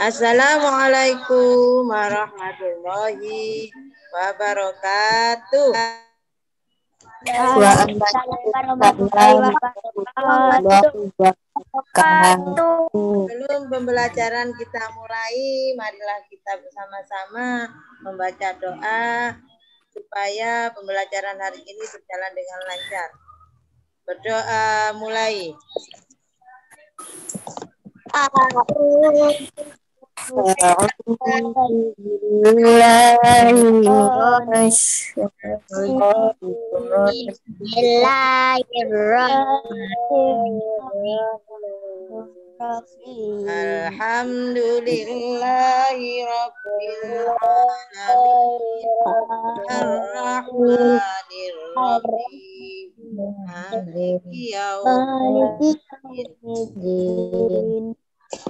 Assalamualaikum warahmatullahi wabarakatuh. Waalaikumsalam warahmatullahi wabarakatuh. Sebelum pembelajaran kita mulai, marilah kita bersama-sama membaca doa supaya pembelajaran hari ini berjalan dengan lancar. Berdoa mulai. Alhamdulillahirrabbilalamin Ar-Rahmanirrahim Maliki yaumiddin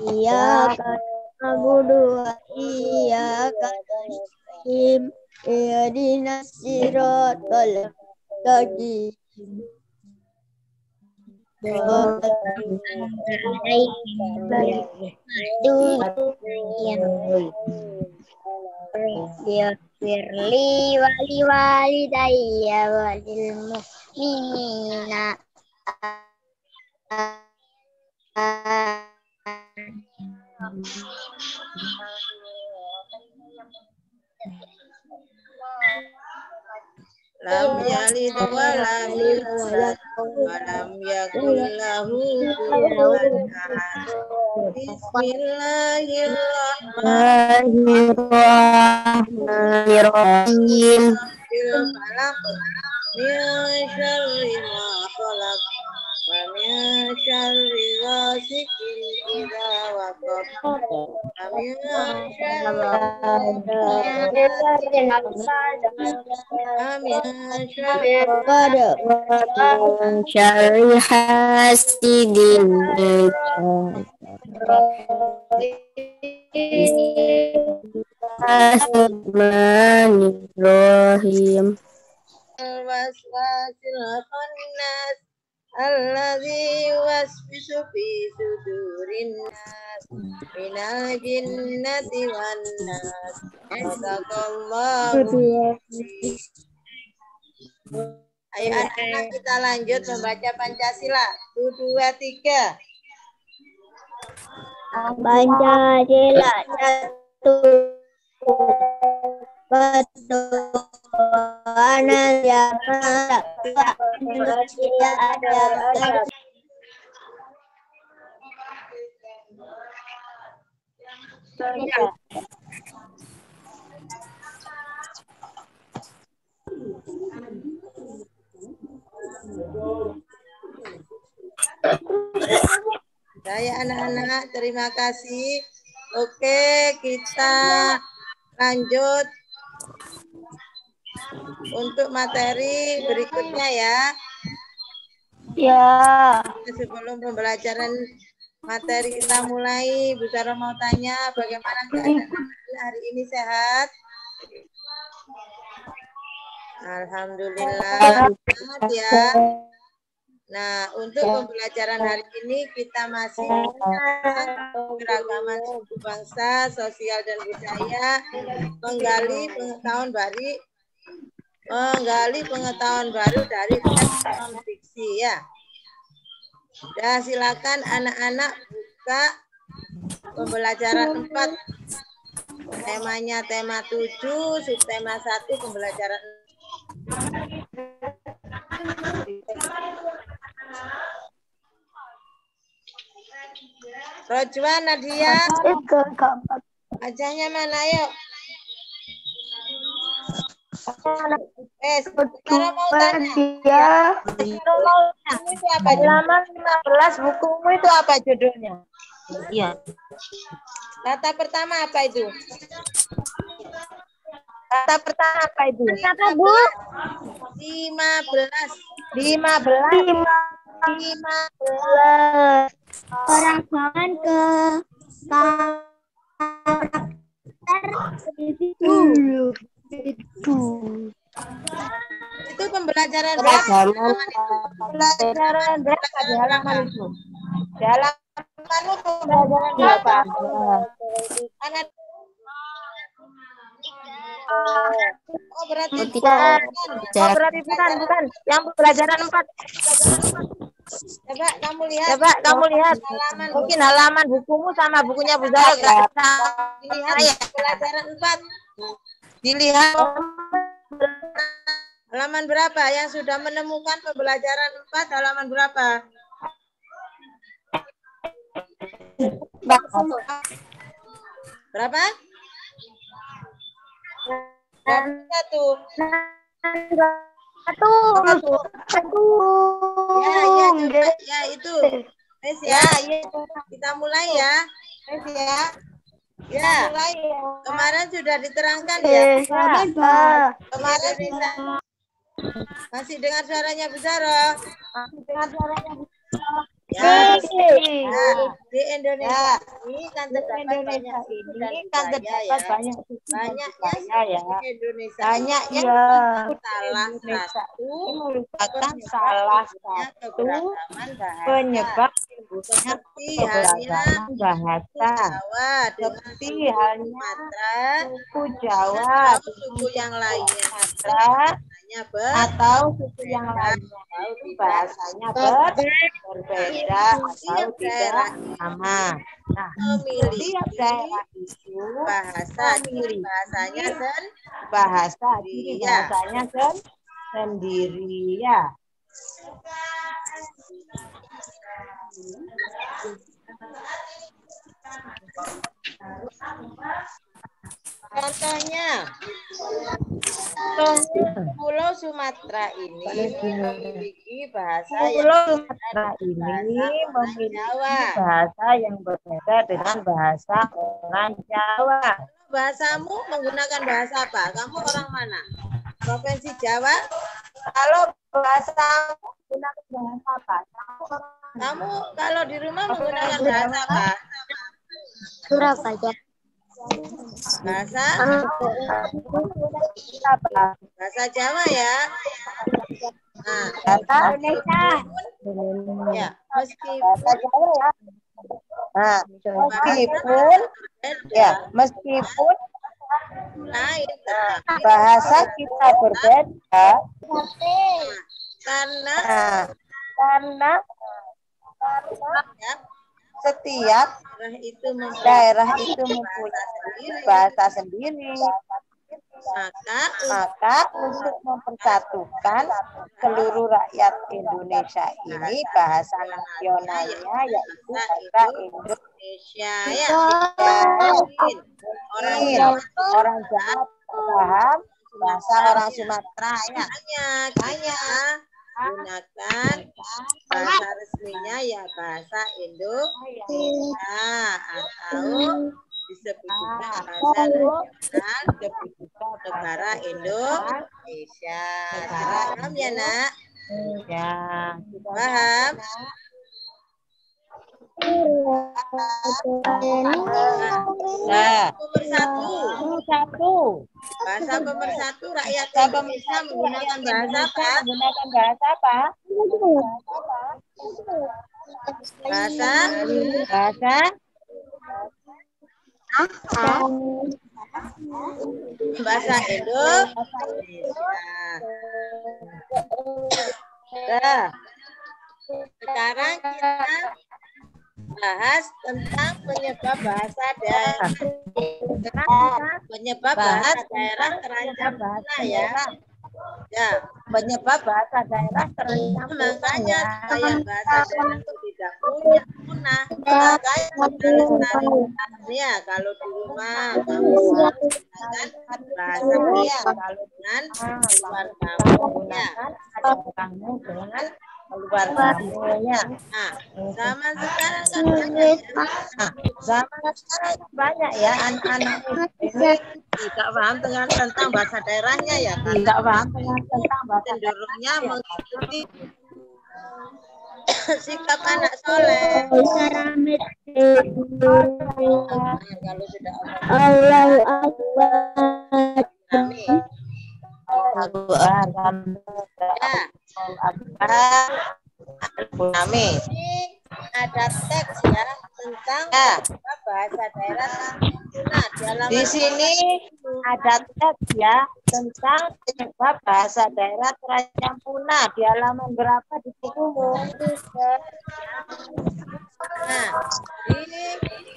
Iyyaka na'budu wa iyyaka nasta'in ihdinas siratal mustaqim. Firli wali walidayya walil mu'minina. Lam yalid wa lam yulad wa lam yakul lahu kufuwan ahad. Bismillahirrahmanirrahim. Bil falaq min syarri ma khalaq wa min syarri ghasiqin idza waqab wa min syarri hasidin Bismillahirrahmanirrahim. Waswasil khannas alladzi yuwaswisu fi sudurin nas minal jinnati wan nas. Jazakallahu. Ayo anak-anak, kita lanjut membaca Pancasila. 1, 2, 3. Pancasila satu pertuhanan yang maha esa, tidak ada Saya anak-anak, terima kasih. Oke, kita lanjut untuk materi berikutnya ya. ya. Sebelum pembelajaran materi kita mulai, Bu Sarah mau tanya bagaimana keadaan hari ini, sehat? Alhamdulillah sehat ya. Nah, untuk pembelajaran hari ini kita masih tentang keragaman suku bangsa, sosial dan budaya, menggali pengetahuan baru dari teks non-fiksi ya. Ya, silakan anak-anak buka pembelajaran 4. Temanya tema 7, subtema 1 pembelajaran 4. Rojwan, Nadia, bacanya mana yuk? Sekarang mau tanya. Itu apa? Halaman 15 bukumu itu apa judulnya? Iya. Kata pertama apa itu? Kata pertama apa itu? Apa, Bu? 15. 15. Orang jangan ke karakter itu. Itu pembelajaran berapa? Pembelajaran berapa di halaman itu? Di halaman itu pembelajaran berapa? Kan ada. Oh, berarti Bukan. Oh, berarti bukan. Yang pembelajaran 4. Coba kamu lihat. Mungkin halaman bukumu sama bukunya Bu Zara enggak dilihat pelajaran 4. Dilihat halaman berapa yang sudah menemukan pembelajaran 4 halaman berapa? Berapa? Satu. Ya, coba. Ya, itu. Wes ya. Kita mulai ya. Wes ya. Ya. Kemarin sudah diterangkan ya. Kemarin masih dengar suaranya Bu Zara? Ya, di Indonesia ini kan terdapat banyak suku dan budaya ya. Banyaknya di Indonesia salah satu keberagaman penyebab seperti halnya bahasa Jawa dengan seperti halnya Sumatera suku Jawa suku yang lainnya atau suku yang lainnya itu bahasanya berbeda atau tidak sama. Nah, setiap daerah itu bahasanya sendiri ya. Contohnya, Pulau Sumatera ini memiliki bahasa yang berbeda dengan bahasa orang Jawa. Bahasamu menggunakan bahasa apa? Kamu orang mana? Provinsi Jawa? Kalau bahasamu menggunakan bahasa apa? Kamu kalau di rumah menggunakan bahasa apa? Surabaya. Bahasa Jawa ya. Nah, bahasa Indonesia. Ya, meskipun bahasa kita berbeda karena setiap daerah itu mempunyai bahasa sendiri. Maka untuk mempersatukan seluruh rakyat Indonesia ini bahasa nasionalnya yaitu bahasa Indonesia. Orang Jawa paham bahasa orang Sumatera ya. Hanya gunakan bahasa resminya ya bahasa Indonesia atau disebut juga bahasa nasional negara Indonesia. Paham ya nak? Ya. Paham? Bahasa pemersatu rakyat Indonesia menggunakan bahasa apa? Bahasa Indonesia. Nah, sekarang kita bahas tentang penyebab bahasa daerah. Penyebab bahasa daerah terancam punah ya. Ya, Penyebab bahasa daerah terancam makanya supaya bahasa daerah itu tidak punah, makanya ya kalau di rumah kamu menggunakan bahasa ya kalau dengan keluar kamunya. Keluar kamunya. Nah, zaman sekarang kan banyak ya. Zaman sekarang banyak ya anak-anak ini tidak paham tentang bahasa daerahnya ya, tidak paham tentang bahasa cenderungnya mengikuti sikap anak soleh. Kalau sudah Allahu Akbar. Ini ada teks ya tentang bahasa daerah punah di halaman Di sini ada teks ya tentang penyebab bahasa daerah terancam punah di halaman berapa di bukumu?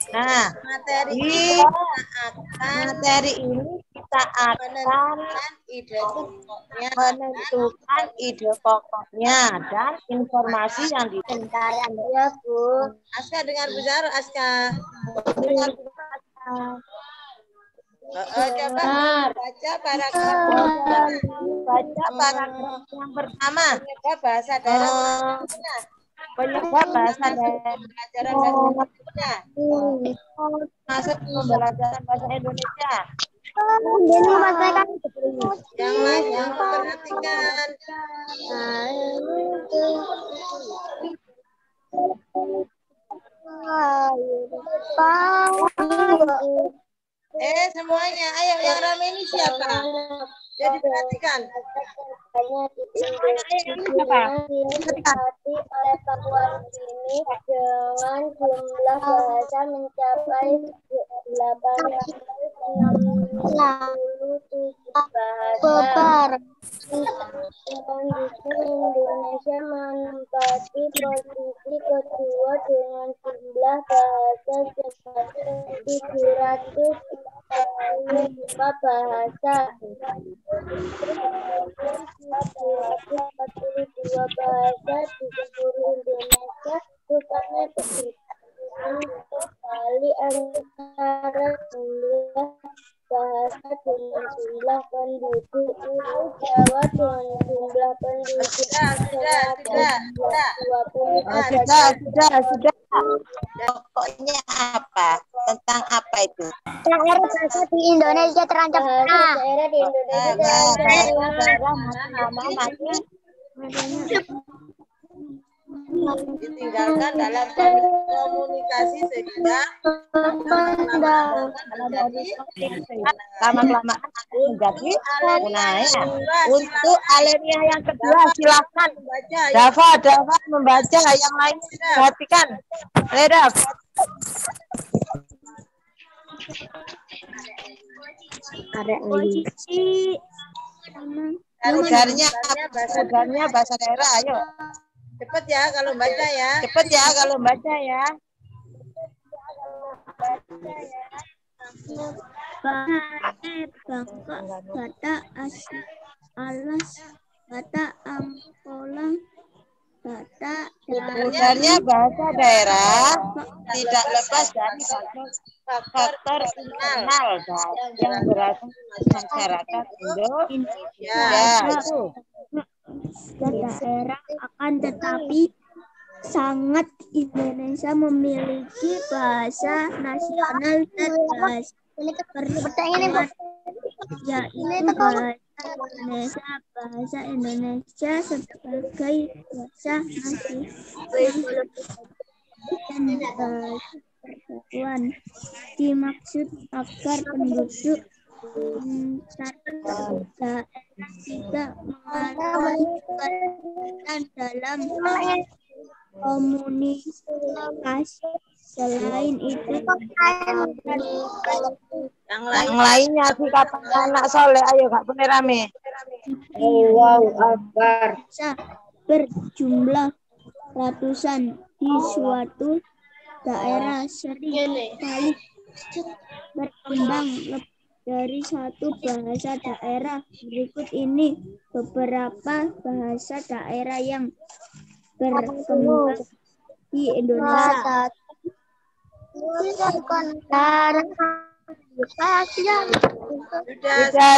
Nah, materi ini kita akan menentukan ide pokoknya dan informasi yang ditentukan. Ya, Bu. Aska dengar Bu Zahra, Aska. Dengar Bu Zahra. Coba baca paragraf yang pertama. Penyebab bahasa daerah Penyebab bahasa daerah pelajaran bahasa Indonesia. Masuk pembelajaran bahasa Indonesia. Yang lain yang memperhatikan. Semuanya, ayo yang rame ini siapa? Jadi perhatikan. Tapi evaluasi ini dengan jumlah bahasa mencapai 867 bahasa. Kondisi Indonesia menempati posisi kedua dengan jumlah bahasa sebanyak 745 bahasa. 742 bahasa di seluruh Indonesia, rupanya kembali antara jumlah bahasa dengan jumlah penduduk. Jawa dengan jumlah penduduk Sudah. Pokoknya apa? Tentang apa itu? daerah bahasa di Indonesia terancam punah. Daerah di Indonesia ditinggalkan dalam komunikasi sehingga lama-kelamaan menjadi punah ya. Untuk alinea yang kedua silakan Dava membaca, yang lain perhatikan. Dav. posisi Udarnya bahasa daerah, ayo. Cepet ya kalau baca ya. Bangka, bata, alas, bata, ampolang, bata, Udarnya bahasa daerah tidak lepas dari faktor internal yang berasal dari masyarakat Indonesia. Itu. Daerah akan tetapi sangat Indonesia memiliki bahasa nasional dan bahasa persatuan, yaitu bahasa Indonesia sebagai bahasa nasional dan bahasa persatuan. Dimaksud agar penduduk daerah tidak mengalami kesulitan dalam komunikasi. Selain itu, yang lainnya sih kata anak soleh, ayo Kak boleh rame. Berjumlah ratusan di suatu daerah sering kali berkembang lebih dari satu bahasa daerah. Berikut ini beberapa bahasa daerah yang berkembang di Indonesia.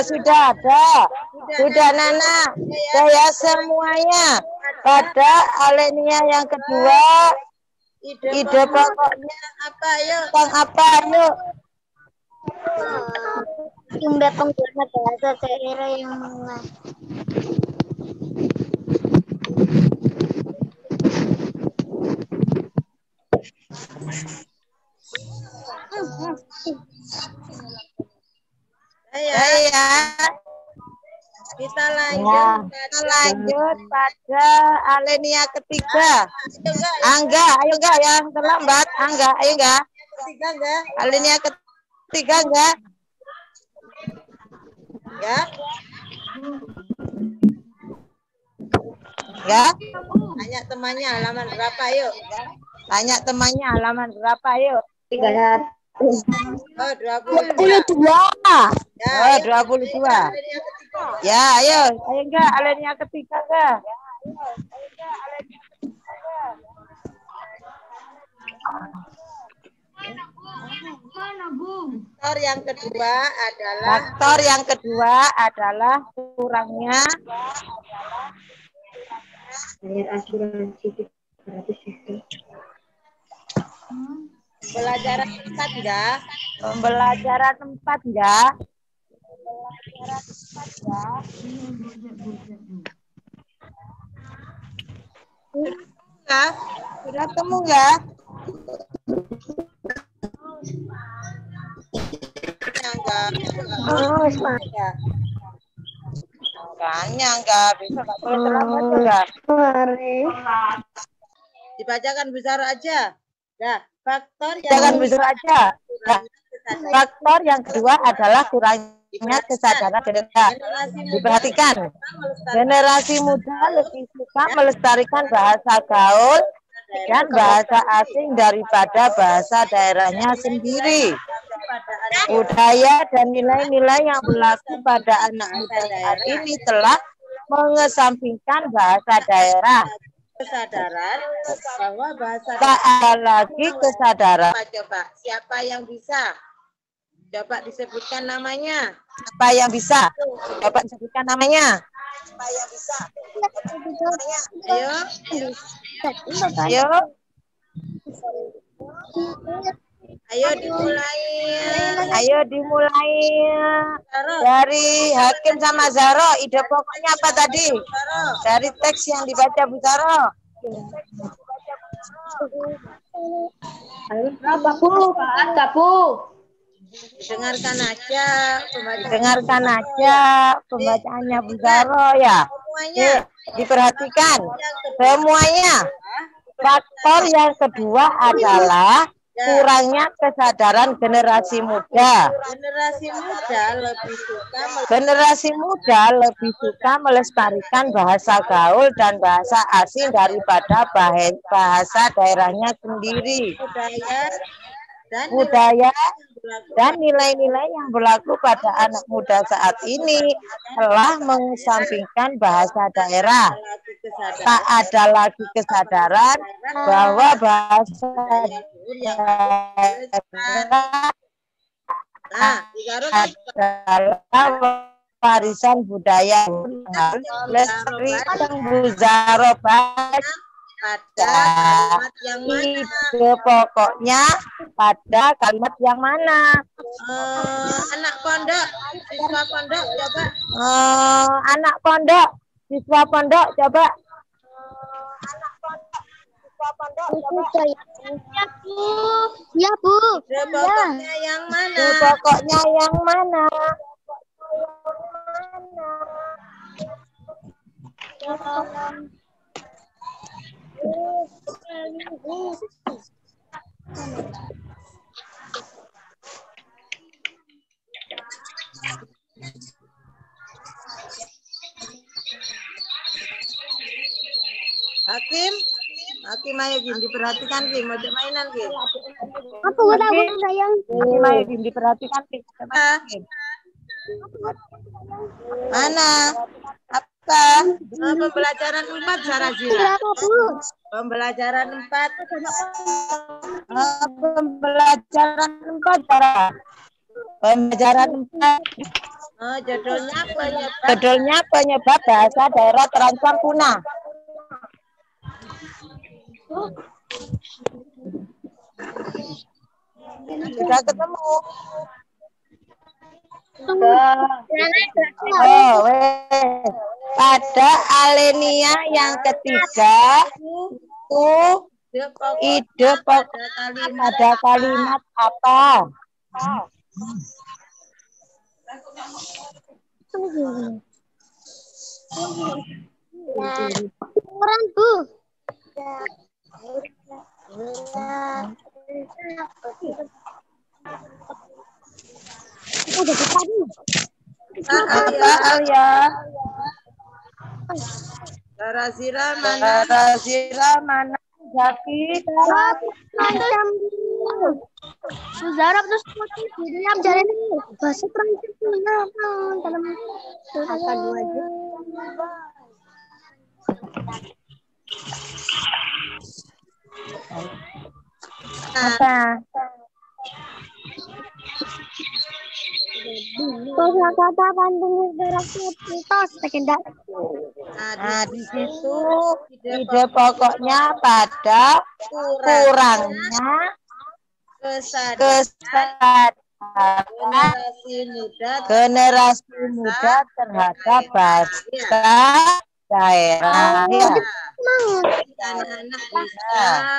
Sudah Nana. Saya semuanya pada alinea yang kedua. Ide pokoknya apa yuk? Tentang apa yuk? Jumlah pengguna bahasa daerah yang Kita lanjut pada alinea ketiga. Angga, ayo enggak yang terlambat. Angga, ayo enggak. ketiga enggak? Alinea ketiga enggak? Ya? Ya? Tanya temannya halaman berapa, yuk. Tanya temannya halaman berapa, yuk. 300. Oh, 22. 22. Ya, Oh, ayo. 22. Alinea ketiga. Ya, ayo. Ayo enggak, alinea ketiga enggak? Faktor yang kedua adalah Faktor yang kedua adalah kurangnya Bayar asuransi 300 itu. pembelajaran 4 enggak? pembelajaran 4 enggak? Enggak? Sudah temu enggak? Enggak. Enggak. Makanya enggak bisa, enggak boleh terlambat enggak? Mari. Dibacakan besar aja. Nah, faktor Jangan yang besar aja. Nah, kesadaran faktor yang kedua adalah kurangnya kesadaran generasi. generasi muda Diperhatikan, melestarikan generasi muda lebih suka melestarikan bahasa gaul dan bahasa asing daripada bahasa daerahnya sendiri. pada anak Budaya dan nilai-nilai yang berlaku pada anak muda saat ini telah mengesampingkan bahasa daerah. kesadaran bahwa bahasa Tak ada lagi kesadaran. coba siapa yang bisa? Coba disebutkan namanya. Apa yang bisa? Dapat sebutkan namanya. Ayo. Ayo, Ayo dimulai. ayo dimulai Zaro. dari Hakim sama Zaro. Ide pokoknya apa tadi? Dari teks yang dibaca Bu Zaro. Berapa Bu? Pak, Bu. Dengarkan aja pembacaan Dengarkan aja pembacaannya Bu Zaro ya. semuanya. Diperhatikan semuanya. Faktor yang kedua adalah kurangnya kesadaran generasi muda. Generasi muda lebih suka Generasi muda lebih suka melestarikan bahasa gaul dan bahasa asing daripada bahasa daerahnya sendiri. budaya Dan nilai-nilai yang berlaku pada anak muda saat ini telah mengesampingkan bahasa daerah. Tak ada lagi kesadaran bahwa bahasa daerah adalah warisan budaya yang lestari Bu Zaro pada kalimat yang mana? Ide pokoknya pada kalimat yang mana? Anak pondok, siswa pondok coba. Anak pondok, siswa pondok coba. Ya Bu. Ya Bu. Ide pokoknya yang mana? Ide pokoknya yang mana? Hakim ayo Gim, diperhatikan Gim, mau mainan Gim. Apa udah sayang? Hakim ayo Gim, diperhatikan Gim. Mana? Apa? Pembelajaran 4 Sarazila. Berapa Bu? Pembelajaran 4. Pembelajaran 4 Sarah. Pembelajaran 4. Judulnya penyebab bahasa daerah terancam punah. Sudah ketemu. Pada alinea yang ketiga itu ide pokok pada kalimat apa? Orang Bu. Apa Alia? Barazira mana? Barazira mana? Zaki. Zarab terus diam jalan bahasa Prancis dalam angka 2 aja. Apa? Kata Bandung beraktivitas sekedar. Nah, di situ ide pokoknya pada kurangnya kesadaran generasi muda terhadap bahasa daerah. Ya.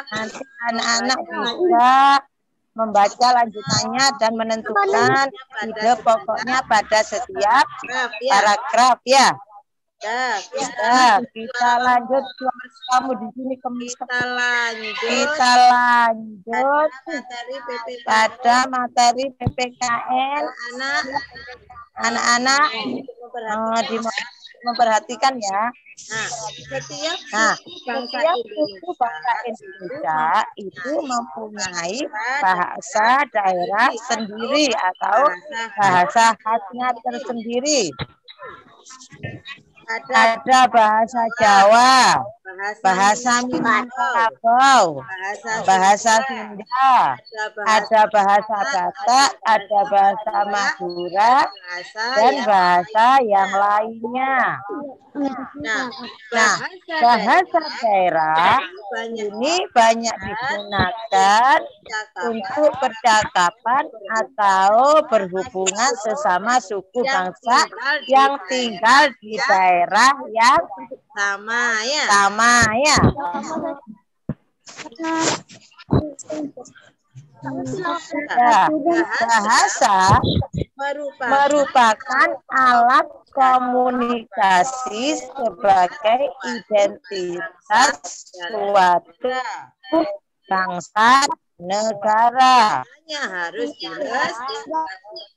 Nanti anak-anak bisa membaca lanjutannya dan menentukan ide pokoknya pada setiap paragraf ya. Kita lanjut. Kamu di sini kita lanjut pada materi PPKN. Anak-anak memperhatikan ya. Setiap suku bangsa Indonesia itu mempunyai bahasa daerah sendiri atau bahasa khasnya tersendiri. Ada bahasa Jawa, bahasa Minangkabau, bahasa Sunda, ada bahasa Batak, ada bahasa Madura, dan bahasa yang lainnya. Nah, bahasa daerah ini banyak digunakan untuk percakapan atau berhubungan sesama suku bangsa yang tinggal di daerah yang sama ya. Bahasa merupakan alat komunikasi sebagai identitas suatu bangsa negara.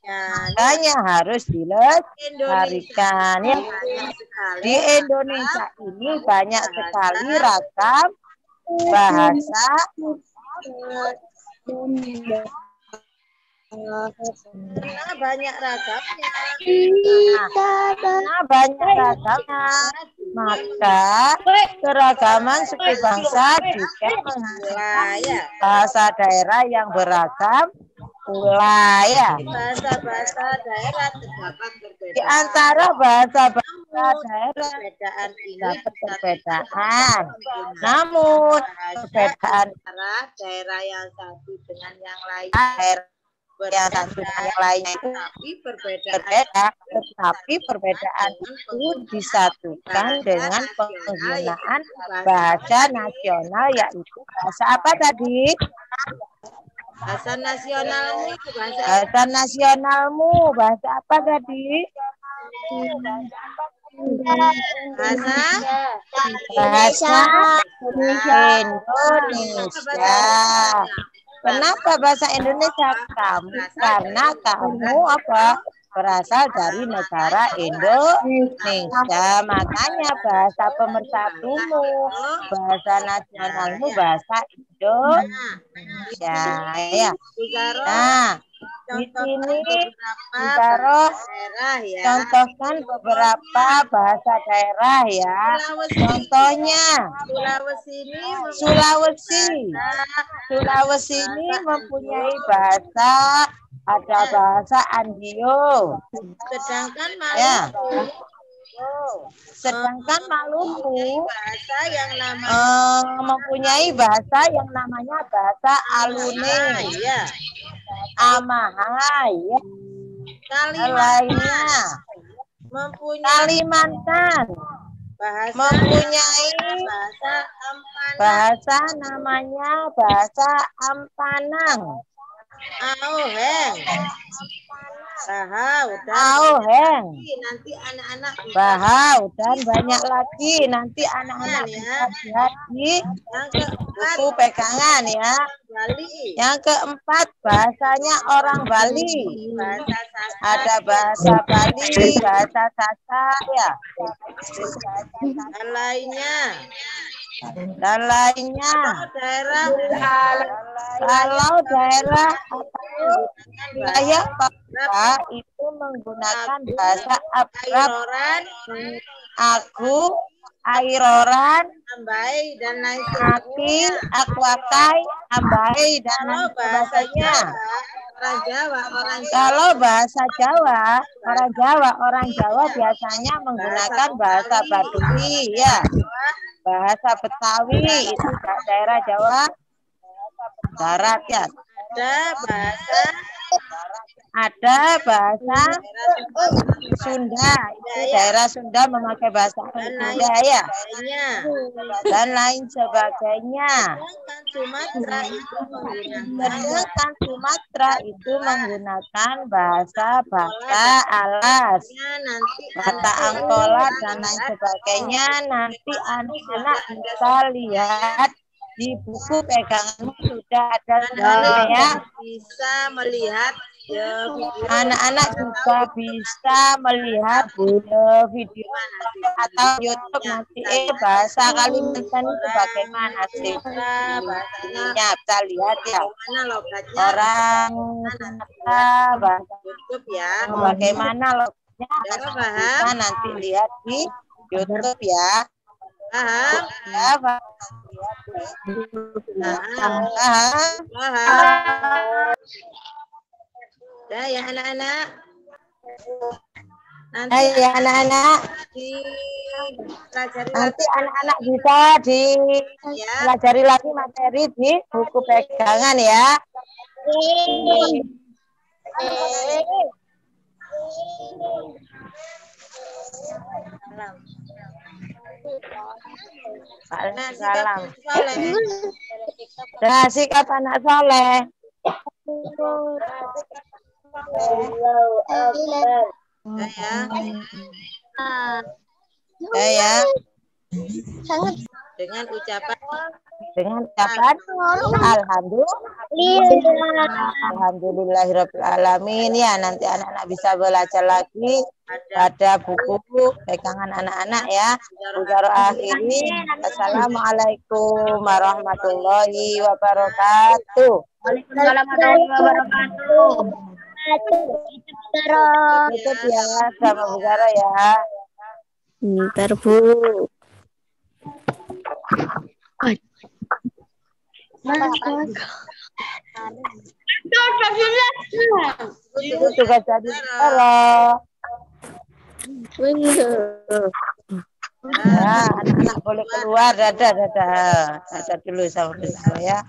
Makanya harus dilestarikan ya. Di Indonesia ini banyak sekali ragam bahasa. Banyak ragamnya. Maka keragaman suku bangsa juga menghasilkan bahasa daerah yang beragam pula ya. Bahasa daerah terdapat perbedaan. Di antara bahasa daerah terdapat perbedaan. Namun perbedaan antara daerah yang satu dengan yang lain tetapi perbedaan itu disatukan dengan penggunaan bahasa nasional, yaitu bahasa apa tadi? Bahasa nasionalmu bahasa apa tadi? Bahasa Indonesia. Kenapa bahasa Indonesia? Karena kamu apa? Berasal dari negara Indonesia. Makanya bahasa pemersatumu, bahasa nasionalmu, bahasa Indonesia. Ya. Nah, di sini ditaruh contohkan beberapa bahasa daerah ya. Contohnya Sulawesi ini mempunyai bahasa, ada bahasa Andio. Sedangkan Maluku mempunyai bahasa yang namanya bahasa Alune, Amahai ya. Lainnya Kalimantan mempunyai bahasa namanya bahasa Ampanang. Bahau dan banyak lagi. Nanti anak-anak bisa lihat di buku pegangan ya. Bali. Yang keempat, bahasanya orang Bali. Bahasa Sasak. Ada bahasa Bali, bahasa Sasak ya. Dan lainnya. Dan lainnya. Kalau daerah wilayah Papua itu menggunakan bahasa Arab, aku, Airoran, Ambai dan lain Aki, Akwakai, Ambai dan lain sebagainya. Kalau bahasa Jawa, orang Jawa biasanya menggunakan bahasa Baduy ya. Bahasa Betawi itu daerah Jawa Barat ya. Ada bahasa Sunda, itu daerah Sunda memakai bahasa Sunda ya. Dan lain sebagainya. Sedangkan Sumatera itu menggunakan bahasa Bata Alas, Bata Angkola dan lain sebagainya. Nanti anak-anak bisa lihat di buku peganganmu sudah ada semuanya. Bisa melihat anak-anak juga bisa melihat video atau YouTube nanti bahasa Kalimantan itu bagaimana sih? Bahasanya bisa lihat ya. Orang Sumatera bahasa YouTube ya. Bagaimana logatnya bisa nanti lihat di YouTube ya. Paham? Ya, Pak. Dah ya anak-anak. Ya anak-anak. Nanti anak-anak bisa dipelajari lagi materi di buku pegangan ya. Salam. Nah, sikap anak soleh. Ya. Dengan ucapan alhamdulillahirabbil alamin ya. Nanti anak-anak bisa belajar lagi pada buku pegangan anak-anak ya. Ujar akhiri. Assalamualaikum warahmatullahi wabarakatuh. Waalaikumsalam warahmatullahi wabarakatuh. Tutup ya sama Bu Garo ya. Ntar Bu. Itu juga jadi Garo. Ya, anak-anak boleh keluar. Dadah dulu sama ya.